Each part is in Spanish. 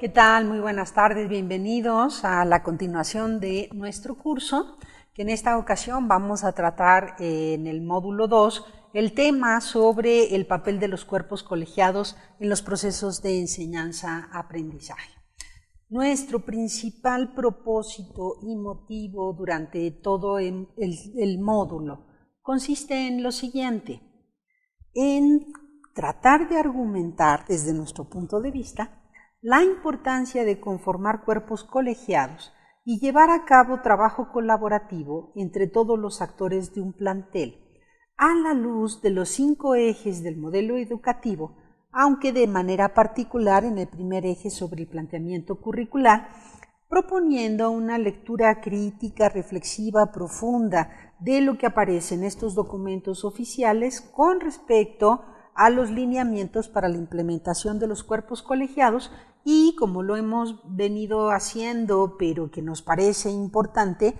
¿Qué tal? Muy buenas tardes, bienvenidos a la continuación de nuestro curso, que en esta ocasión vamos a tratar en el módulo 2 el tema sobre el papel de los cuerpos colegiados en los procesos de enseñanza-aprendizaje. Nuestro principal propósito y motivo durante todo el módulo consiste en lo siguiente, en tratar de argumentar desde nuestro punto de vista la importancia de conformar cuerpos colegiados y llevar a cabo trabajo colaborativo entre todos los actores de un plantel, a la luz de los 5 ejes del modelo educativo, aunque de manera particular en el primer eje sobre el planteamiento curricular, proponiendo una lectura crítica, reflexiva, profunda de lo que aparece en estos documentos oficiales con respecto a los lineamientos para la implementación de los cuerpos colegiados y, como lo hemos venido haciendo, pero que nos parece importante,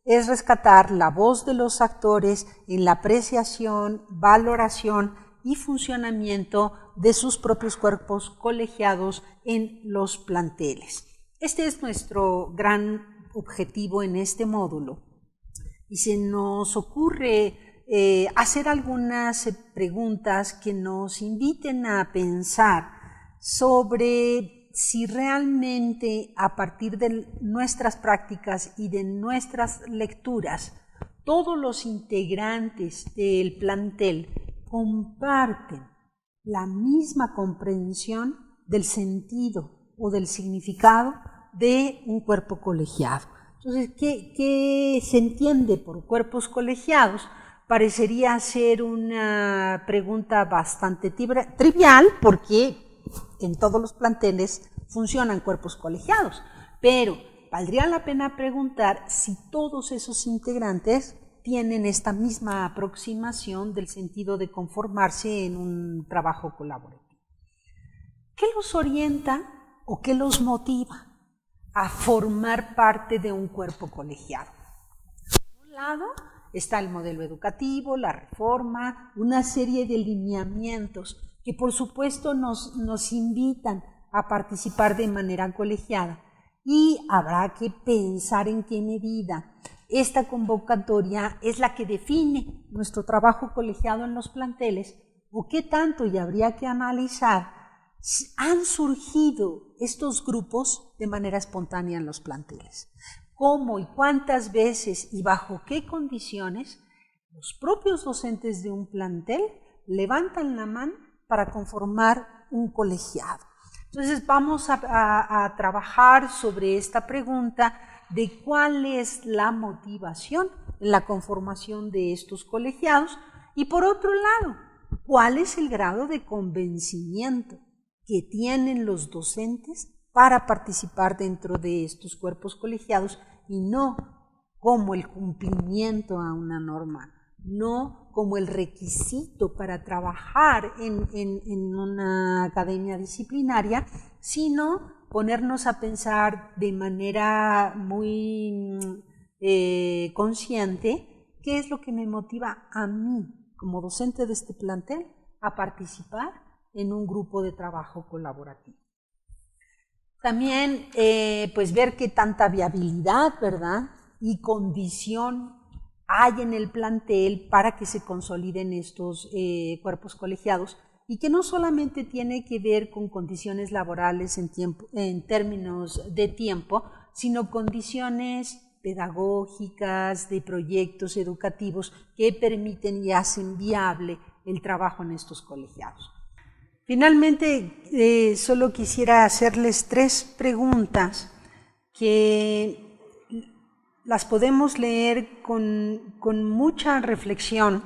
es rescatar la voz de los actores en la apreciación, valoración y funcionamiento de sus propios cuerpos colegiados en los planteles. Este es nuestro gran objetivo en este módulo y se nos ocurre hacer algunas preguntas que nos inviten a pensar sobre si realmente a partir de nuestras prácticas y de nuestras lecturas, todos los integrantes del plantel comparten la misma comprensión del sentido o del significado de un cuerpo colegiado. Entonces, ¿qué se entiende por cuerpos colegiados? Parecería ser una pregunta bastante trivial porque en todos los planteles funcionan cuerpos colegiados, pero valdría la pena preguntar si todos esos integrantes tienen esta misma aproximación del sentido de conformarse en un trabajo colaborativo. ¿Qué los orienta o qué los motiva a formar parte de un cuerpo colegiado? Por un lado está el modelo educativo, la reforma, una serie de lineamientos que por supuesto nos invitan a participar de manera colegiada y habrá que pensar en qué medida esta convocatoria es la que define nuestro trabajo colegiado en los planteles o qué tanto, y habría que analizar, han surgido estos grupos de manera espontánea en los planteles. ¿Cómo y cuántas veces y bajo qué condiciones los propios docentes de un plantel levantan la mano para conformar un colegiado? Entonces vamos a trabajar sobre esta pregunta de cuál es la motivación en la conformación de estos colegiados y, por otro lado, cuál es el grado de convencimiento que tienen los docentes para participar dentro de estos cuerpos colegiados y no como el cumplimiento a una norma, no como el requisito para trabajar en una academia disciplinaria, sino ponernos a pensar de manera muy consciente qué es lo que me motiva a mí como docente de este plantel a participar en un grupo de trabajo colaborativo. También pues ver qué tanta viabilidad, ¿verdad?, y condición hay en el plantel para que se consoliden estos cuerpos colegiados y que no solamente tiene que ver con condiciones laborales en términos de tiempo, sino condiciones pedagógicas, de proyectos educativos que permiten y hacen viable el trabajo en estos colegiados. Finalmente, solo quisiera hacerles 3 preguntas que las podemos leer con mucha reflexión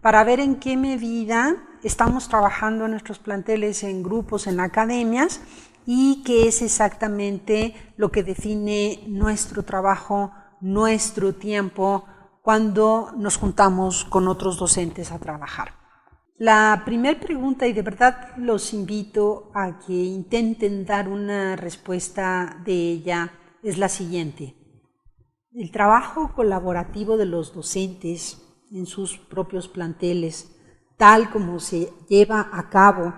para ver en qué medida estamos trabajando en nuestros planteles en grupos, en academias, y qué es exactamente lo que define nuestro trabajo, nuestro tiempo, cuando nos juntamos con otros docentes a trabajar. La primera pregunta, y de verdad los invito a que intenten dar una respuesta de ella, es la siguiente. El trabajo colaborativo de los docentes en sus propios planteles, tal como se lleva a cabo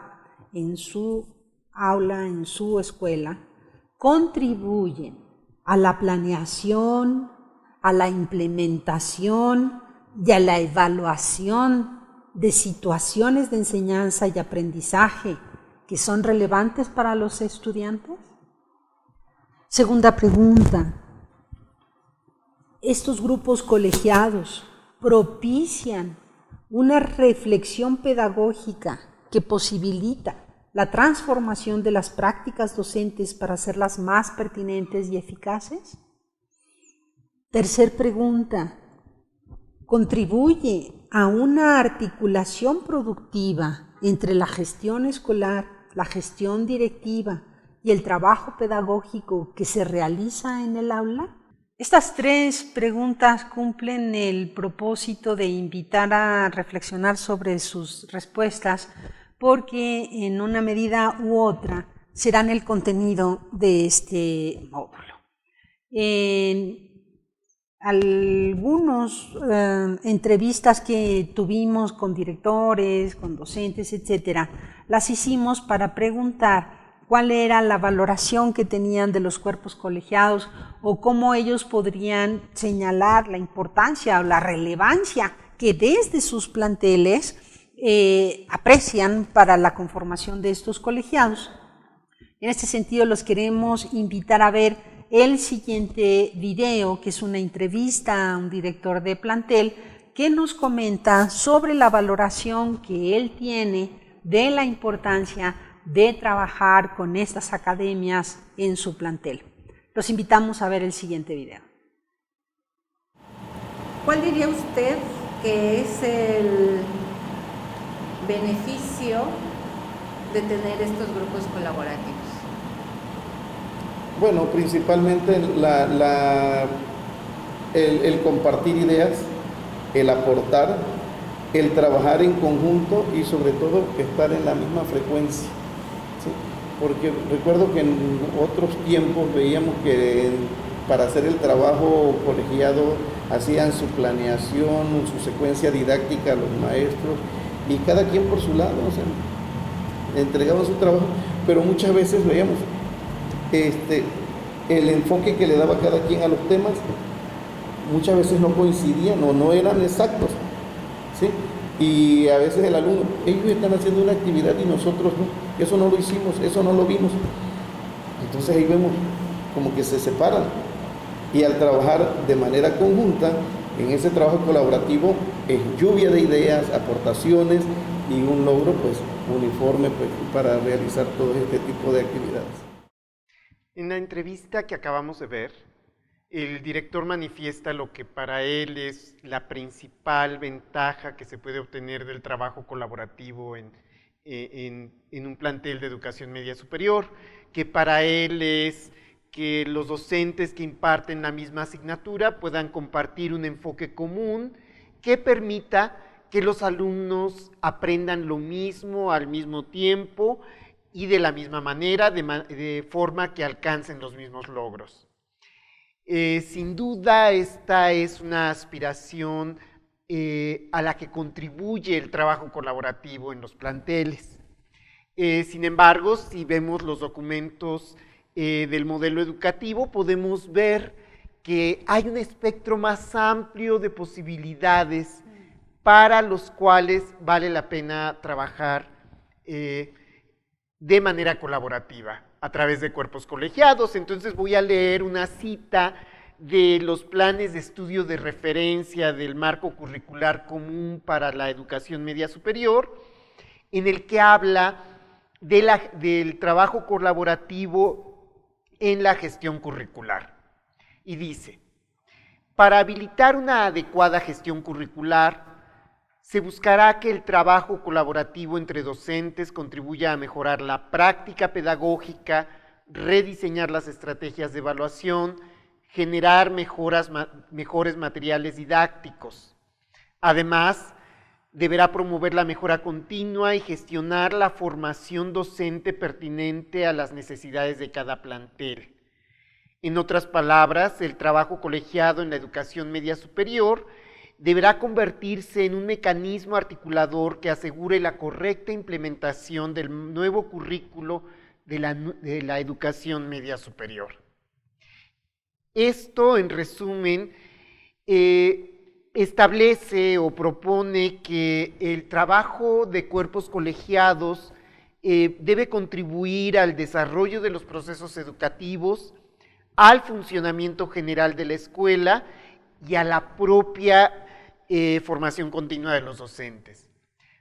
en su aula, en su escuela, contribuyen a la planeación, a la implementación y a la evaluación de situaciones de enseñanza y aprendizaje que son relevantes para los estudiantes? Segunda pregunta, ¿estos grupos colegiados propician una reflexión pedagógica que posibilita la transformación de las prácticas docentes para hacerlas más pertinentes y eficaces? Tercer pregunta, ¿contribuye a una articulación productiva entre la gestión escolar, la gestión directiva y el trabajo pedagógico que se realiza en el aula? Estas tres preguntas cumplen el propósito de invitar a reflexionar sobre sus respuestas, porque en una medida u otra serán el contenido de este módulo. En algunas entrevistas que tuvimos con directores, con docentes, etcétera, las hicimos para preguntar cuál era la valoración que tenían de los cuerpos colegiados o cómo ellos podrían señalar la importancia o la relevancia que desde sus planteles aprecian para la conformación de estos colegiados. En este sentido, los queremos invitar a ver el siguiente video, que es una entrevista a un director de plantel que nos comenta sobre la valoración que él tiene de la importancia de trabajar con estas academias en su plantel. Los invitamos a ver el siguiente video. ¿Cuál diría usted que es el beneficio de tener estos grupos colaborativos? Bueno, principalmente el compartir ideas, el aportar, el trabajar en conjunto y sobre todo estar en la misma frecuencia. ¿Sí? Porque recuerdo que en otros tiempos veíamos que para hacer el trabajo colegiado hacían su planeación, su secuencia didáctica a los maestros y cada quien por su lado, o sea, entregaban su trabajo, pero muchas veces veíamos el enfoque que le daba cada quien a los temas muchas veces no coincidían o no eran exactos, ¿sí? Y a veces el alumno, ellos están haciendo una actividad y nosotros no, eso no lo hicimos, eso no lo vimos. Entonces ahí vemos como que se separan y al trabajar de manera conjunta en ese trabajo colaborativo es lluvia de ideas, aportaciones y un logro pues uniforme pues, para realizar todo este tipo de actividades. En la entrevista que acabamos de ver, el director manifiesta lo que para él es la principal ventaja que se puede obtener del trabajo colaborativo en un plantel de educación media superior, que para él es que los docentes que imparten la misma asignatura puedan compartir un enfoque común que permita que los alumnos aprendan lo mismo al mismo tiempo y de la misma manera, de forma que alcancen los mismos logros. Sin duda, esta es una aspiración a la que contribuye el trabajo colaborativo en los planteles. Sin embargo, si vemos los documentos del modelo educativo, podemos ver que hay un espectro más amplio de posibilidades para los cuales vale la pena trabajar de manera colaborativa a través de cuerpos colegiados. Entonces voy a leer una cita de los planes de estudio de referencia del marco curricular común para la educación media superior, en el que habla del trabajo colaborativo en la gestión curricular. Y dice, para habilitar una adecuada gestión curricular, se buscará que el trabajo colaborativo entre docentes contribuya a mejorar la práctica pedagógica, rediseñar las estrategias de evaluación, generar mejores materiales didácticos. Además, deberá promover la mejora continua y gestionar la formación docente pertinente a las necesidades de cada plantel. En otras palabras, el trabajo colegiado en la educación media superior deberá convertirse en un mecanismo articulador que asegure la correcta implementación del nuevo currículo de la educación media superior. Esto, en resumen, establece o propone que el trabajo de cuerpos colegiados debe contribuir al desarrollo de los procesos educativos, al funcionamiento general de la escuela y a la propia formación continua de los docentes.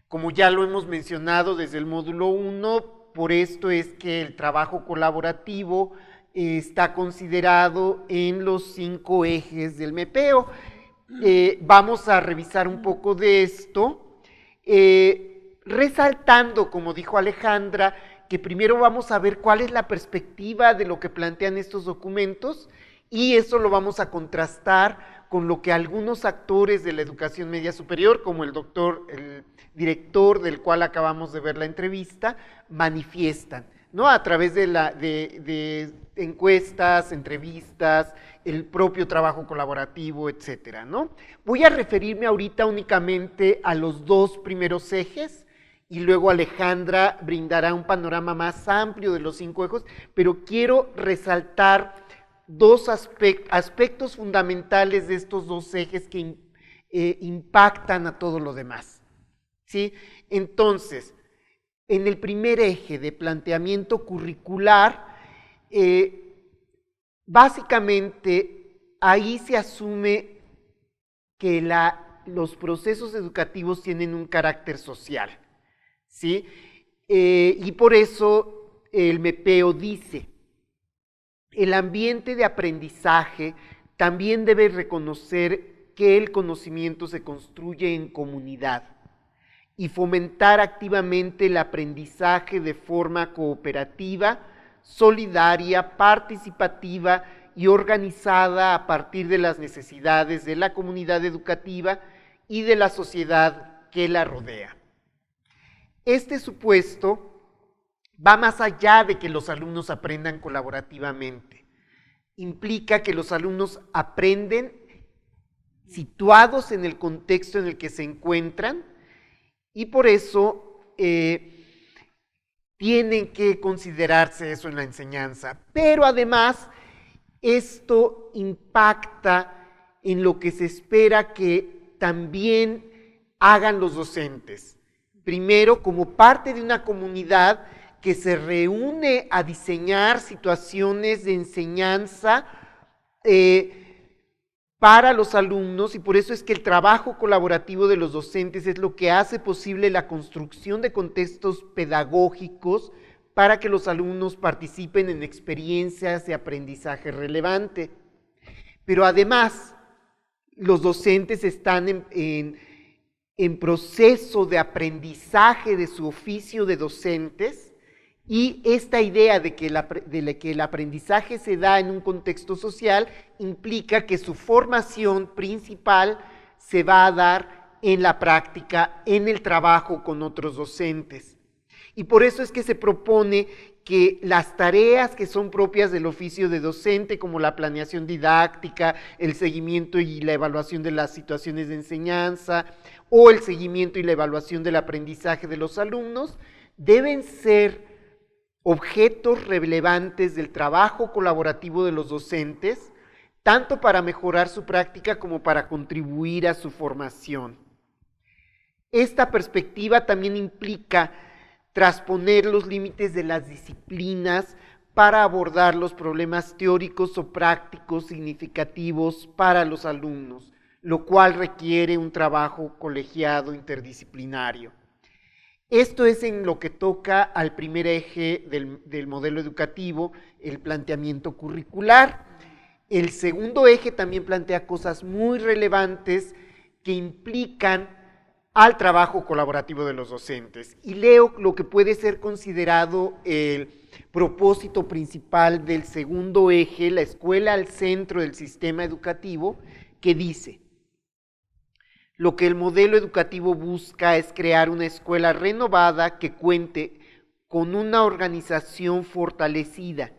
Como ya lo hemos mencionado desde el módulo 1, por esto es que el trabajo colaborativo está considerado en los 5 ejes del MEPEO. Vamos a revisar un poco de esto, resaltando, como dijo Alejandra, que primero vamos a ver cuál es la perspectiva de lo que plantean estos documentos, y eso lo vamos a contrastar con lo que algunos actores de la educación media superior, como el director del cual acabamos de ver la entrevista, manifiestan, ¿no? A través de encuestas, entrevistas, el propio trabajo colaborativo, etcétera, ¿no? Voy a referirme ahorita únicamente a los 2 primeros ejes, y luego Alejandra brindará un panorama más amplio de los 5 ejes, pero quiero resaltar 2 aspectos fundamentales de estos 2 ejes que impactan a todo lo demás, ¿sí? Entonces, en el primer eje de planteamiento curricular, básicamente ahí se asume que los procesos educativos tienen un carácter social, ¿sí? Y por eso el MEPEO dice: el ambiente de aprendizaje también debe reconocer que el conocimiento se construye en comunidad y fomentar activamente el aprendizaje de forma cooperativa, solidaria, participativa y organizada a partir de las necesidades de la comunidad educativa y de la sociedad que la rodea. Este supuesto va más allá de que los alumnos aprendan colaborativamente. Implica que los alumnos aprenden situados en el contexto en el que se encuentran, y por eso tienen que considerarse eso en la enseñanza. Pero además, esto impacta en lo que se espera que también hagan los docentes. Primero, como parte de una comunidad que se reúne a diseñar situaciones de enseñanza para los alumnos, y por eso es que el trabajo colaborativo de los docentes es lo que hace posible la construcción de contextos pedagógicos para que los alumnos participen en experiencias de aprendizaje relevante. Pero además, los docentes están en proceso de aprendizaje de su oficio de docentes, y esta idea de que el aprendizaje se da en un contexto social implica que su formación principal se va a dar en la práctica, en el trabajo con otros docentes. Y por eso es que se propone que las tareas que son propias del oficio de docente, como la planeación didáctica, el seguimiento y la evaluación de las situaciones de enseñanza, o el seguimiento y la evaluación del aprendizaje de los alumnos, deben ser objetos relevantes del trabajo colaborativo de los docentes, tanto para mejorar su práctica como para contribuir a su formación. Esta perspectiva también implica trasponer los límites de las disciplinas para abordar los problemas teóricos o prácticos significativos para los alumnos, lo cual requiere un trabajo colegiado interdisciplinario. Esto es en lo que toca al primer eje del modelo educativo, el planteamiento curricular. El segundo eje también plantea cosas muy relevantes que implican al trabajo colaborativo de los docentes. Y leo lo que puede ser considerado el propósito principal del segundo eje, la escuela al centro del sistema educativo, que dice: lo que el modelo educativo busca es crear una escuela renovada que cuente con una organización fortalecida,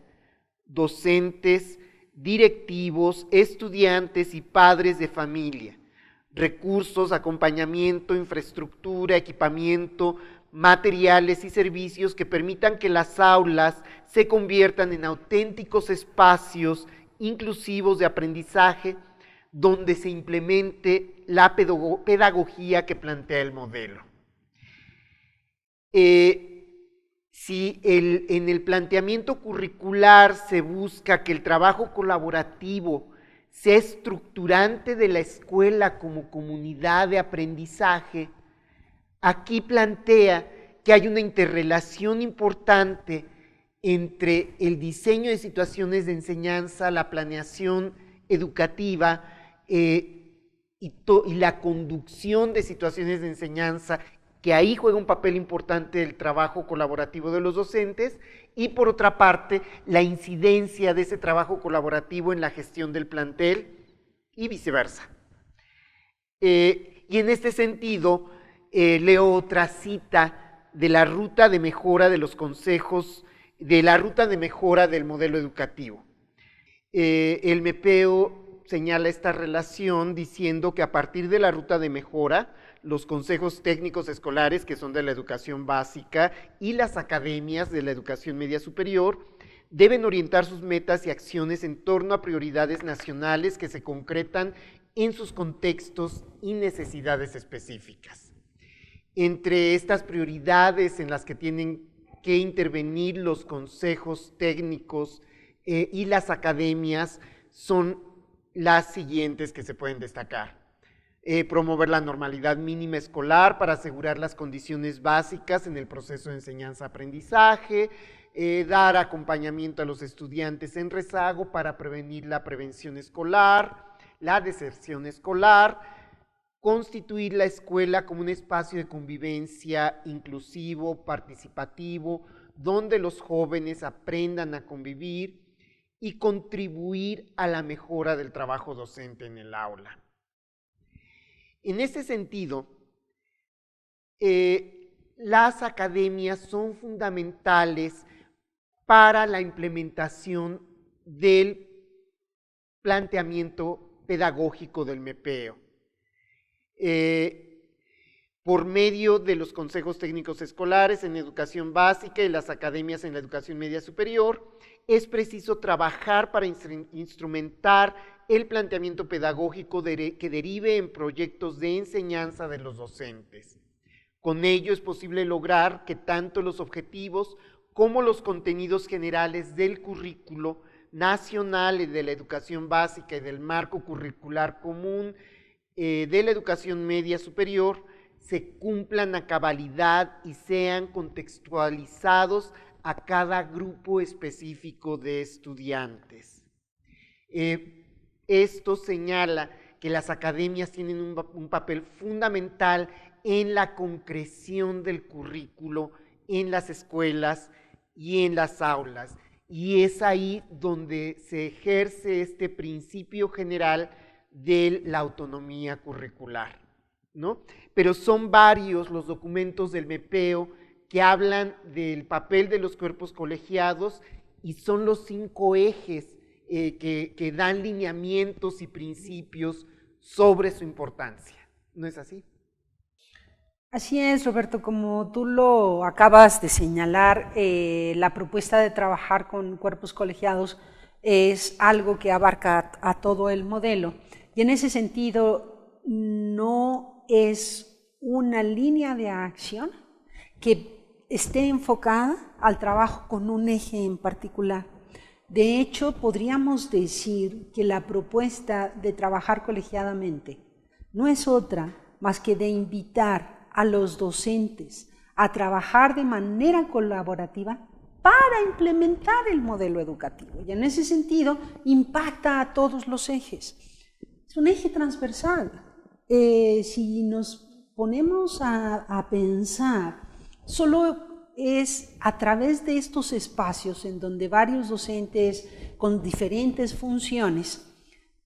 docentes, directivos, estudiantes y padres de familia, recursos, acompañamiento, infraestructura, equipamiento materiales y servicios que permitan que las aulas se conviertan en auténticos espacios inclusivos de aprendizaje donde se implemente la pedagogía que plantea el modelo. Si en el planteamiento curricular se busca que el trabajo colaborativo sea estructurante de la escuela como comunidad de aprendizaje, aquí plantea que hay una interrelación importante entre el diseño de situaciones de enseñanza, la planeación educativa y la conducción de situaciones de enseñanza, que ahí juega un papel importante el trabajo colaborativo de los docentes, y por otra parte, la incidencia de ese trabajo colaborativo en la gestión del plantel y viceversa. Y en este sentido, leo otra cita de la ruta de mejora de los consejos, de la ruta de mejora del modelo educativo. El MEPEO señala esta relación diciendo que a partir de la ruta de mejora, los consejos técnicos escolares, que son de la educación básica, y las academias de la educación media superior, deben orientar sus metas y acciones en torno a prioridades nacionales que se concretan en sus contextos y necesidades específicas. Entre estas prioridades en las que tienen que intervenir los consejos técnicos y las academias son las siguientes que se pueden destacar. Promover la normalidad mínima escolar para asegurar las condiciones básicas en el proceso de enseñanza-aprendizaje, dar acompañamiento a los estudiantes en rezago para prevenir la prevención escolar, la deserción escolar, constituir la escuela como un espacio de convivencia inclusivo, participativo, donde los jóvenes aprendan a convivir y contribuir a la mejora del trabajo docente en el aula. En ese sentido, las academias son fundamentales para la implementación del planteamiento pedagógico del MEPEO. Por medio de los consejos técnicos escolares en educación básica y las academias en la educación media superior, es preciso trabajar para instrumentar el planteamiento pedagógico que derive en proyectos de enseñanza de los docentes. Con ello es posible lograr que tanto los objetivos como los contenidos generales del currículo nacional y de la educación básica y del marco curricular común de la educación media superior se cumplan a cabalidad y sean contextualizados a cada grupo específico de estudiantes. Esto señala que las academias tienen un papel fundamental en la concreción del currículo en las escuelas y en las aulas, y es ahí donde se ejerce este principio general de la autonomía curricular, ¿no? Pero son varios los documentos del MEPEO que hablan del papel de los cuerpos colegiados y son los 5 ejes que dan lineamientos y principios sobre su importancia. ¿No es así? Así es, Roberto, como tú lo acabas de señalar, la propuesta de trabajar con cuerpos colegiados es algo que abarca a todo el modelo y en ese sentido no es una línea de acción que esté enfocada al trabajo con un eje en particular. De hecho, podríamos decir que la propuesta de trabajar colegiadamente no es otra más que de invitar a los docentes a trabajar de manera colaborativa para implementar el modelo educativo. Y en ese sentido impacta a todos los ejes. Es un eje transversal. Si nos ponemos a pensar, solo es a través de estos espacios en donde varios docentes con diferentes funciones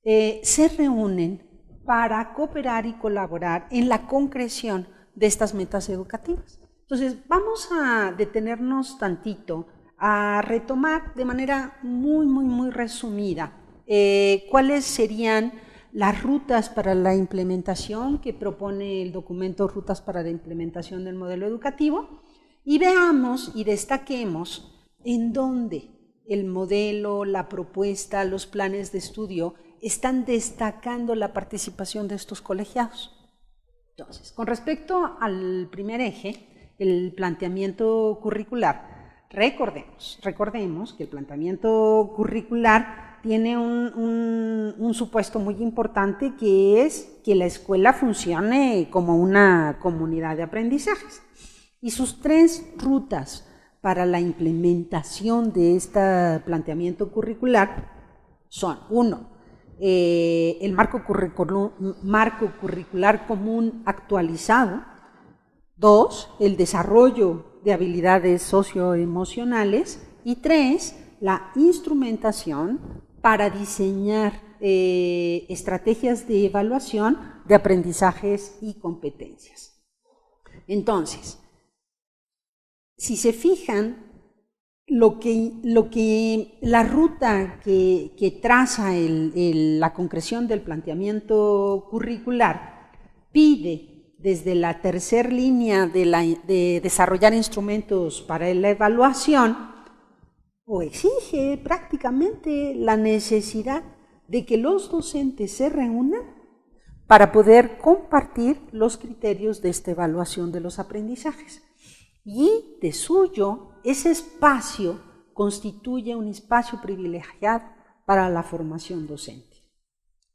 se reúnen para cooperar y colaborar en la concreción de estas metas educativas. Entonces, vamos a detenernos tantito a retomar de manera muy resumida cuáles serían las rutas para la implementación que propone el documento Rutas para la Implementación del Modelo Educativo y veamos y destaquemos en dónde el modelo, la propuesta, los planes de estudio están destacando la participación de estos colegiados. Entonces, con respecto al primer eje, el planteamiento curricular, recordemos que el planteamiento curricular tiene un supuesto muy importante, que es que la escuela funcione como una comunidad de aprendizajes. Y sus 3 rutas para la implementación de este planteamiento curricular son: 1, el marco curricular común actualizado; 2, el desarrollo de habilidades socioemocionales; y 3, la instrumentación para diseñar estrategias de evaluación de aprendizajes y competencias. Entonces, si se fijan, la ruta que traza la concreción del planteamiento curricular pide desde la tercera línea de desarrollar instrumentos para la evaluación, o exige prácticamente la necesidad de que los docentes se reúnan para poder compartir los criterios de esta evaluación de los aprendizajes. Y de suyo, ese espacio constituye un espacio privilegiado para la formación docente.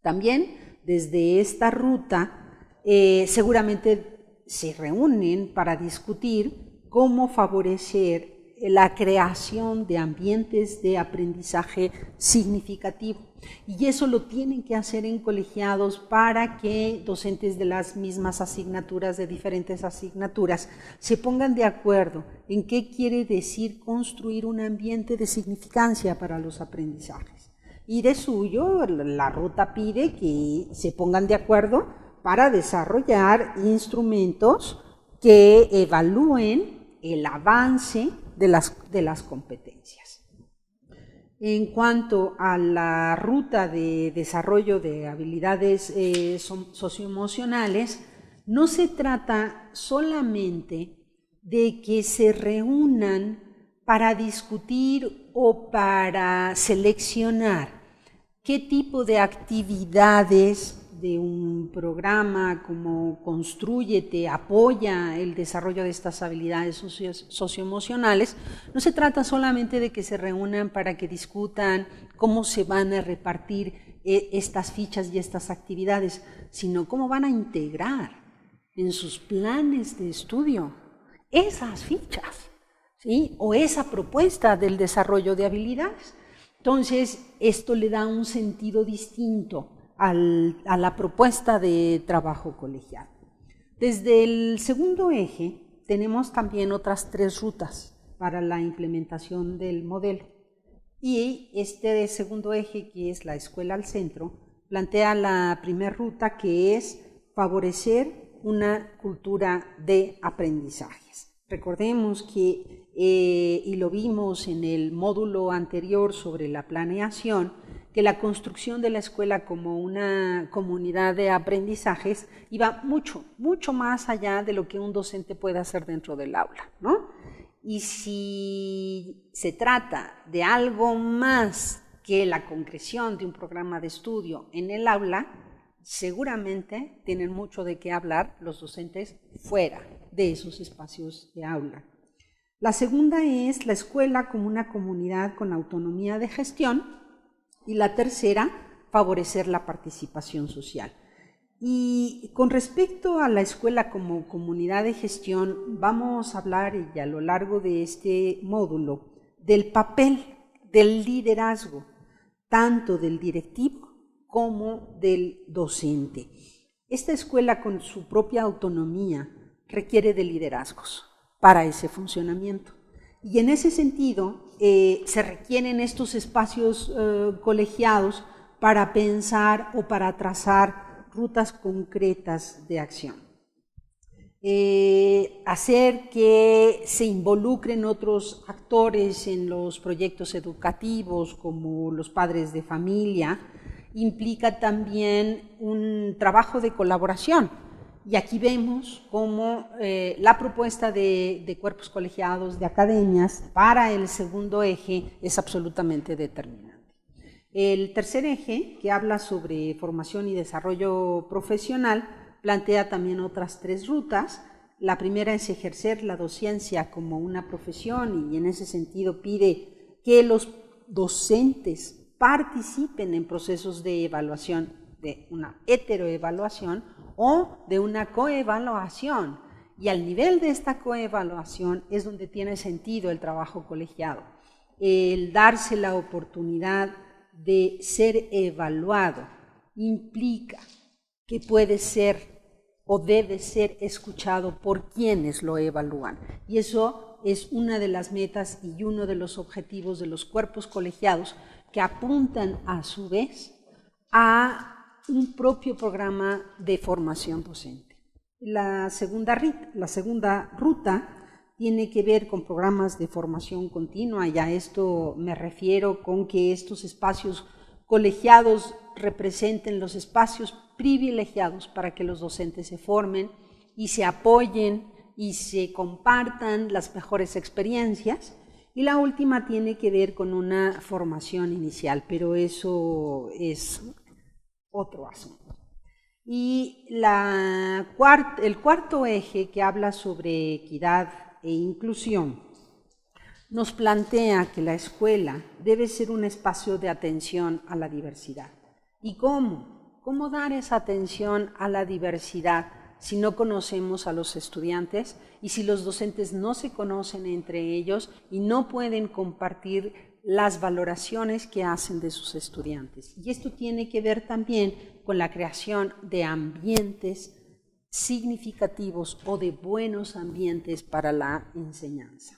También desde esta ruta seguramente se reúnen para discutir cómo favorecer la creación de ambientes de aprendizaje significativo. Y eso lo tienen que hacer en colegiados para que docentes de las mismas asignaturas, de diferentes asignaturas, se pongan de acuerdo en qué quiere decir construir un ambiente de significancia para los aprendizajes. Y de suyo, la ruta pide que se pongan de acuerdo para desarrollar instrumentos que evalúen el avance de las competencias. En cuanto a la ruta de desarrollo de habilidades socioemocionales, no se trata solamente de que se reúnan para discutir o para seleccionar qué tipo de actividades de un programa como Constrúyete apoya el desarrollo de estas habilidades socioemocionales. No se trata solamente de que se reúnan para que discutan cómo se van a repartir estas fichas y estas actividades, sino cómo van a integrar en sus planes de estudio esas fichas, ¿sí? O esa propuesta del desarrollo de habilidades. Entonces, esto le da un sentido distinto a la propuesta de trabajo colegial. Desde el segundo eje tenemos también otras 3 rutas para la implementación del modelo. Y este segundo eje, que es la escuela al centro, plantea la primera ruta, que es favorecer una cultura de aprendizajes. Recordemos que, y lo vimos en el módulo anterior sobre la planeación, que la construcción de la escuela como una comunidad de aprendizajes iba mucho más allá de lo que un docente puede hacer dentro del aula, ¿no? Y si se trata de algo más que la concreción de un programa de estudio en el aula, seguramente tienen mucho de qué hablar los docentes fuera de esos espacios de aula. La segunda es la escuela como una comunidad con autonomía de gestión. Y la tercera, favorecer la participación social. Y con respecto a la escuela como comunidad de gestión, vamos a hablar, y a lo largo de este módulo, del papel del liderazgo, tanto del directivo como del docente. Esta escuela, con su propia autonomía, requiere de liderazgos para ese funcionamiento. Y en ese sentido, se requieren estos espacios colegiados para pensar o para trazar rutas concretas de acción. Hacer que se involucren otros actores en los proyectos educativos, como los padres de familia, implica también un trabajo de colaboración. Y aquí vemos cómo la propuesta de cuerpos colegiados, de academias, para el segundo eje es absolutamente determinante. El tercer eje, que habla sobre formación y desarrollo profesional, plantea también otras 3 rutas. La primera es ejercer la docencia como una profesión y en ese sentido pide que los docentes participen en procesos de evaluación, de una heteroevaluación o de una coevaluación. Y al nivel de esta coevaluación es donde tiene sentido el trabajo colegiado, el darse la oportunidad de ser evaluado implica que puede ser o debe ser escuchado por quienes lo evalúan. Y eso es una de las metas y uno de los objetivos de los cuerpos colegiados que apuntan a su vez a un propio programa de formación docente. La segunda ruta tiene que ver con programas de formación continua, y a esto me refiero con que estos espacios colegiados representen los espacios privilegiados para que los docentes se formen y se apoyen y se compartan las mejores experiencias. Y la última tiene que ver con una formación inicial, pero eso es otro asunto. Y el cuarto eje, que habla sobre equidad e inclusión, nos plantea que la escuela debe ser un espacio de atención a la diversidad. ¿Y cómo? ¿Cómo dar esa atención a la diversidad si no conocemos a los estudiantes y si los docentes no se conocen entre ellos y no pueden compartir las valoraciones que hacen de sus estudiantes? Y esto tiene que ver también con la creación de ambientes significativos o de buenos ambientes para la enseñanza.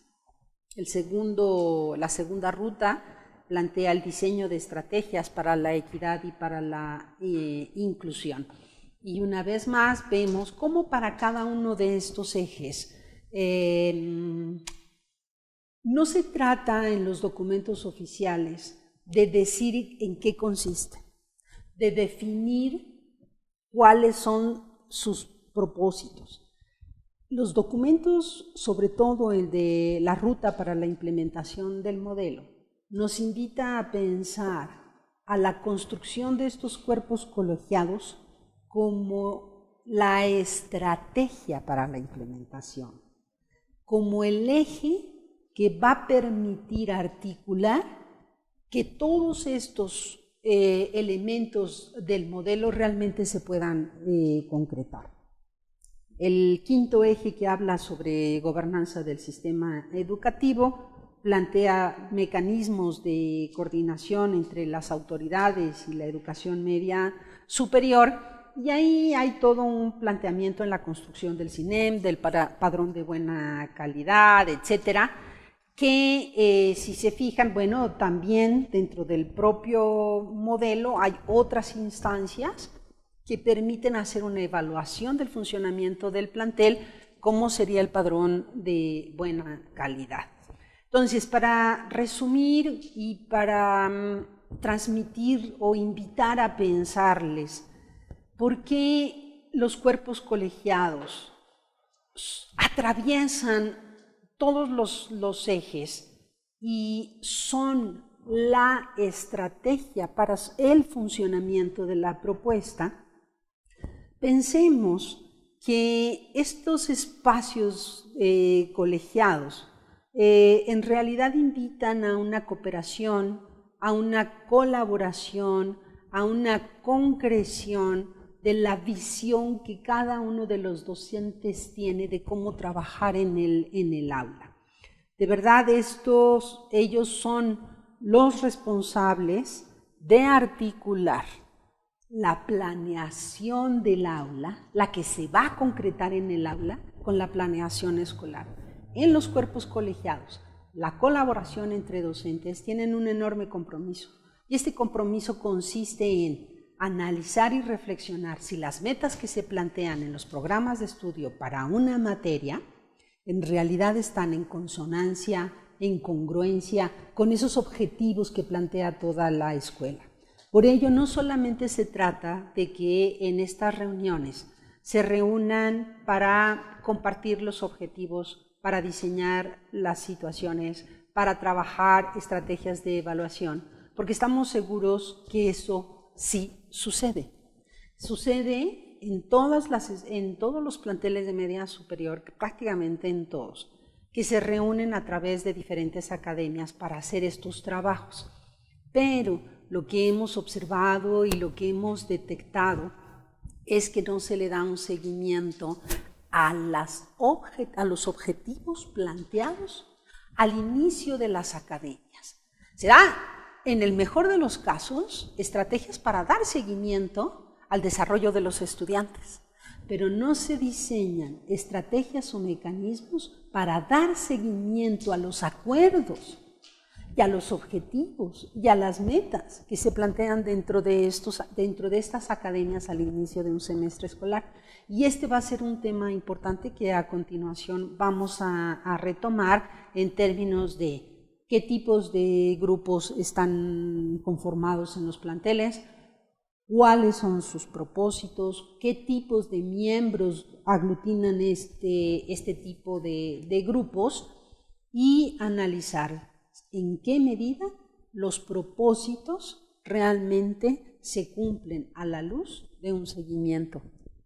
La segunda ruta plantea el diseño de estrategias para la equidad y para la inclusión. Y una vez más vemos cómo para cada uno de estos ejes no se trata en los documentos oficiales de decir en qué consiste, de definir cuáles son sus propósitos. Los documentos, sobre todo el de la ruta para la implementación del modelo, nos invita a pensar a la construcción de estos cuerpos colegiados como la estrategia para la implementación, como el eje que va a permitir articular que todos estos elementos del modelo realmente se puedan concretar. El quinto eje, que habla sobre gobernanza del sistema educativo, plantea mecanismos de coordinación entre las autoridades y la educación media superior, y ahí hay todo un planteamiento en la construcción del CINEM, del padrón de buena calidad, etcétera, que si se fijan, bueno, también dentro del propio modelo hay otras instancias que permiten hacer una evaluación del funcionamiento del plantel, como sería el padrón de buena calidad. Entonces, para resumir y para transmitir o invitar a pensarles, ¿por qué los cuerpos colegiados atraviesan todos los ejes y son la estrategia para el funcionamiento de la propuesta? Pensemos que estos espacios colegiados en realidad invitan a una cooperación, a una colaboración, a una concreción de la visión que cada uno de los docentes tiene de cómo trabajar en el aula. De verdad, ellos son los responsables de articular la planeación del aula, la que se va a concretar en el aula, con la planeación escolar. En los cuerpos colegiados, la colaboración entre docentes tienen un enorme compromiso, y este compromiso consiste en analizar y reflexionar si las metas que se plantean en los programas de estudio para una materia en realidad están en consonancia, en congruencia con esos objetivos que plantea toda la escuela. Por ello, no solamente se trata de que en estas reuniones se reúnan para compartir los objetivos, para diseñar las situaciones, para trabajar estrategias de evaluación, porque estamos seguros que eso sí sucede. Sucede en todos los planteles de media superior, prácticamente en todos, que se reúnen a través de diferentes academias para hacer estos trabajos. Pero lo que hemos observado y lo que hemos detectado es que no se le da un seguimiento a los objetivos planteados al inicio de las academias. Se da, en el mejor de los casos, estrategias para dar seguimiento al desarrollo de los estudiantes, pero no se diseñan estrategias o mecanismos para dar seguimiento a los acuerdos y a los objetivos y a las metas que se plantean dentro de estas academias al inicio de un semestre escolar. Y este va a ser un tema importante que a continuación vamos a retomar en términos de qué tipos de grupos están conformados en los planteles, cuáles son sus propósitos, qué tipos de miembros aglutinan este tipo de grupos y analizar en qué medida los propósitos realmente se cumplen a la luz de un seguimiento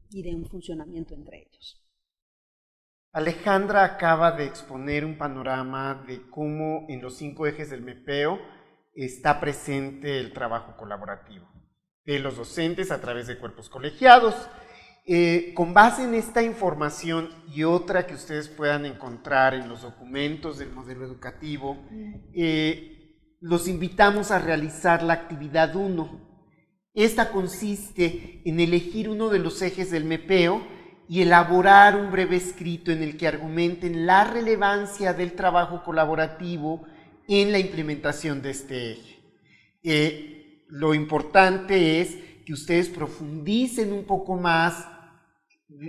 y de un funcionamiento entre ellos. Alejandra acaba de exponer un panorama de cómo en los 5 ejes del MEPEO está presente el trabajo colaborativo de los docentes a través de cuerpos colegiados. Con base en esta información y otra que ustedes puedan encontrar en los documentos del modelo educativo, los invitamos a realizar la actividad 1. Esta consiste en elegir uno de los ejes del MEPEO y elaborar un breve escrito en el que argumenten la relevancia del trabajo colaborativo en la implementación de este eje. Lo importante es que ustedes profundicen un poco más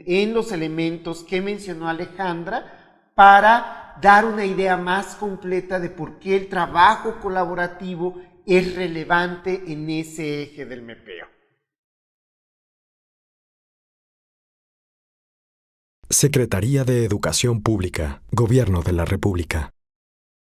en los elementos que mencionó Alejandra para dar una idea más completa de por qué el trabajo colaborativo es relevante en ese eje del MEPEO. Secretaría de Educación Pública, Gobierno de la República.